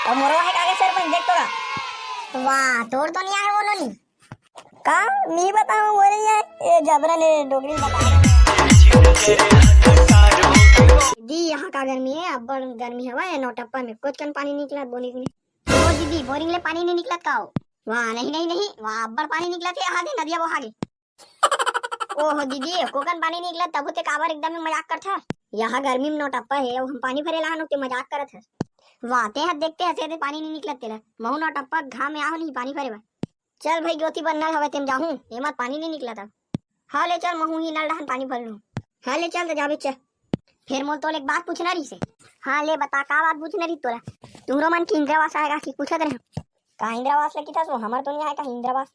अब मोरो है कागे सरपंच देख तो का वाह तोड़ तो नहीं आए वो नोनी का मी बताऊं बोले ये जबरन डोगरी बता दी यहाँ का गर्मी है अब गर्मी हवा है नौटप्पा में कुछ कन पानी निकला बोरिंग में ओ दीदी बोरिंग ले पानी नहीं निकला का वाह नहीं नहीं नहीं वाह अब्बड़ पानी निकला थे आगे नदिया वो आगे ओहो दीदी कोकन पानी निकला तब ते काबर एकदम मजाक करता यहाँ गर्मी में नौटप्पा है हम पानी भरे ला ते मजाक करत है वाह ते हाथ देखते हसे ते पानी नहीं निकलत तेरा महू नौटप्पा घाम में आओ नहीं पानी भरे बा चल भाई ज्योति बनना हवे तेम जाहूं एमा पानी नहीं निकला था हाँ ले चल महू ही नल डहन पानी भर लूं हाँ ले चल तो जाबे च फिर मोल तो एक बात पूछना रही से हाँ ले बता का बात पूछना रही तोरा तुमरो मन की इंद्रावास आएगा कि पूछत रहे का इंद्रावास लेकी था सो हमार तो नहीं आएगा इंद्रावास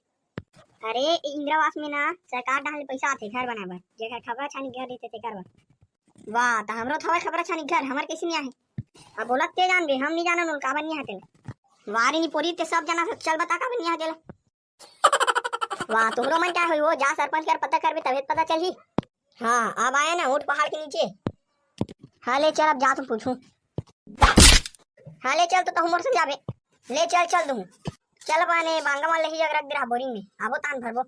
अरे इंद्रावास में ना सरकार डाल पैसा आते घर बनाए बर जेकर खबर छानी घर देते ते करवा वाह त हमरो थवे खबर छानी घर हमार कैसे नहीं आए अब बोलत ते जान बे हम नहीं जानन उन का बन नहीं आते वारी नहीं पूरी ते सब जना चल बता का बन नहीं आते वाह तुमरो मन क्या होई वो जा सरपंच कर पता करबे तबे पता चलही हां अब आया ना ऊंट पहाड़ के नीचे हाँ ले चल अब जा तुम पूछूं हाँ ले चल तो तुम से जाबे ले चल चल दूं चल बाने बांगा वाले ही जगह रख दे बोरिंग में आबो तान भरबो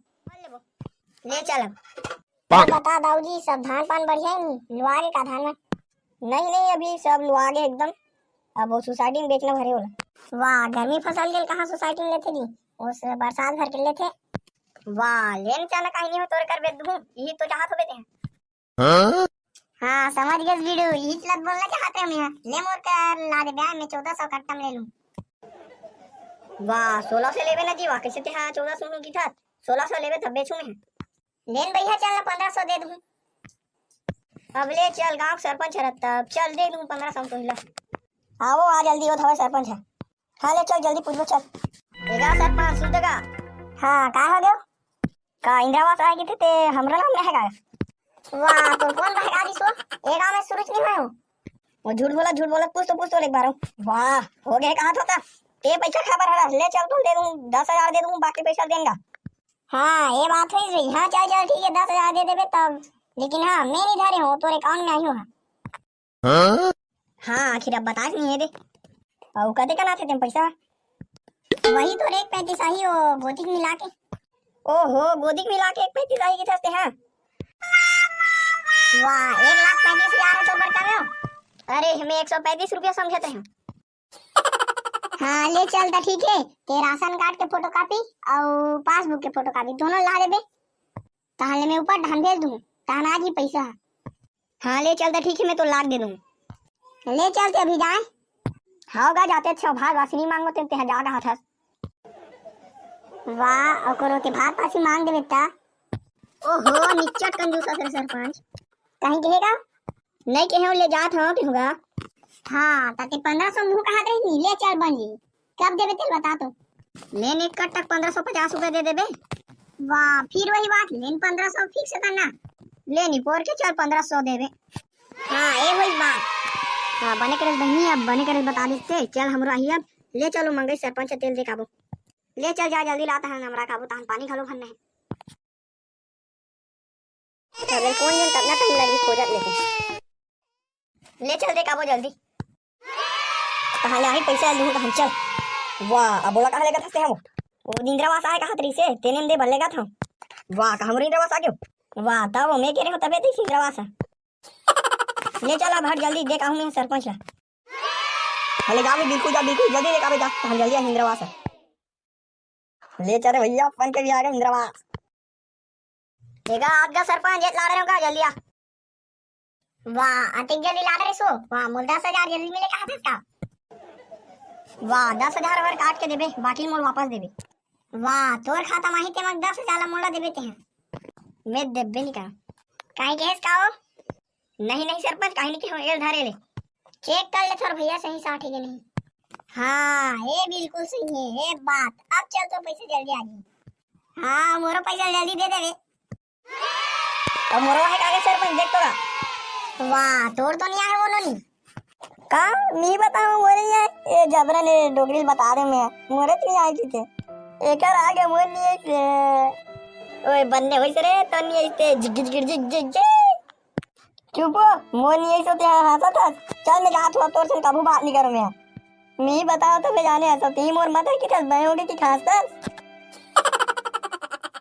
ले चल अब बता दाऊजी सब धान पान बढ़िया है लुआगे का धान में नहीं नहीं अभी सब लुआगे एकदम अब वो सोसाइटी में बेचना भरे होला वाह गर्मी फसल गेल कहां सोसाइटी में लेते दी उस बरसात भर के लेते वाह लेन चला कहीं नहीं हो तोर कर बेच दूं यही तो चाहत होबे ते हाँ समझ गए वीडियो यही लत बोलना चाहते हम यहाँ ले मोर कर ला दे ब्याह में 1400 कट्टा में ले लूं वाह 16 से लेवे ना जी वाह कैसे थे हाँ 1400 की था 1600 लेवे तब बेचूं मैं लेन भैया चल 1500 दे दूं अब ले चल गांव सरपंच है तब चल दे दूं 1500 तो हिला आओ आ जल्दी हो थवा सरपंच है हाँ ले चल जल्दी पूछो चल एगा सरपंच सुन देगा हाँ का हो गयो का इंद्रावास आएगी थे हमरा नाम में है का वाह तो कौन रहेगा जी सो ए गांव में सूरज नहीं है वो झूठ बोला पूछ तो एक बार वाह हो गया कहां होता ते पैसा खबर है ले चल तुम दे दूं 10,000 दे दूं बाकी पैसा देंगा हाँ ये बात है जी हाँ चल चल ठीक है 10,000 दे देबे तब लेकिन हाँ मैं नहीं धरे हूँ तोरे अकाउंट में आई हूँ हाँ आखिर अब बता नहीं है दे और कदे का ना थे तुम पैसा वही तो 1.35 आई हो गोदिक मिला के ओहो गोदिक मिला के 1.35 आई के थे हाँ वाह 1,35,000 तो बड़का में अरे हमें 135 रुपया समझते हैं हाँ ले चल ता ठीक है ते राशन कार्ड के फोटोकॉपी और पासबुक के फोटोकॉपी दोनों ला देबे ताहले मैं ऊपर ढान भेज दूं ताना जी पैसा हाँ ले चल ता ठीक है मैं तो लाख दे दूं ले चल ते अभी जाए हाओगा जाते अच्छा भाग वासनी मांगो ते जा रहा था वाह और करो ते भाग पासी मांग दे बेटा ओहो निच्चट कंजूसा सर सरपंच कहीं कहेगा नहीं कहे ले जात हो कि होगा हाँ ताकि 1500 मुंह कहा रही ले चल बनी कब देबे तेल बता तो लेन एक कट तक 1550 रुपए दे देबे वाह फिर वही बात लेन 1500 फिक्स करना लेनी पोर के चल 1500 देबे हाँ ये वही बात हाँ बने करे बहनी अब बने करे बता देते चल हमरो आई अब ले चलो मंगई सरपंच तेल दे काबू ले चल जा जल्दी लाता है हमरा काबू तान पानी खलो भरना है चल कौन जन करना टाइम लगी खोजत लेके ले चल दे काबू जल्दी कहां ले आई पैसा लूं कहां चल वाह अब बोला कहां लेगा था हम वो इंद्रावास आए कहां तरी से तेने में दे भलेगा था वाह कहां मोर इंद्रावास आ गयो वाह तब मैं कह रहे हो तबे ती इंद्रावास ले चला भट जल्दी दे कहूं मैं सरपंच ला हले जा बिल्कुल जल्दी ले काबे जा कहां जल्दी आ इंद्रावास ले चले भैया अपन के भी आ गए इंद्रावास देगा आगा सरपंच ये ला रहे हो का जल्दी आ वाह अतिक जल्दी ला रहे सो वाह मोल 10,000 जल्दी मिले कहां था वाह 10,000 और काट के देबे बाकी मोल वापस देबे वाह तोर खाता माही ते मग 10,000 मोला देबे ते मैं देबे नहीं का काहे केस का हो नहीं सरपंच काहे नहीं के हो एल धरे ले चेक कर ले थोर भैया सही साठ है कि नहीं हाँ ये बिल्कुल सही है ये बात अब चल तो पैसे जल्दी आ गए हाँ मोरो पैसा जल्दी दे देबे अब मोरो है कागे सरपंच देख तो का वाह तोड़ तो नहीं आए वो नोनी का मी बताऊं बोले ये जबरन डोगरी बता दे मैं मोरे नहीं आई थी एकर आगे मोर नहीं है ओए बन्ने होई रे तो नहीं आईते जिग चुप मोर नहीं आई तो ते हंसा था चल मैं जात हुआ तोर से कबू बात नहीं करूं मैं मी बताओ तो फिर जाने हंसो तीन और मत है कि बहन होगी कि खास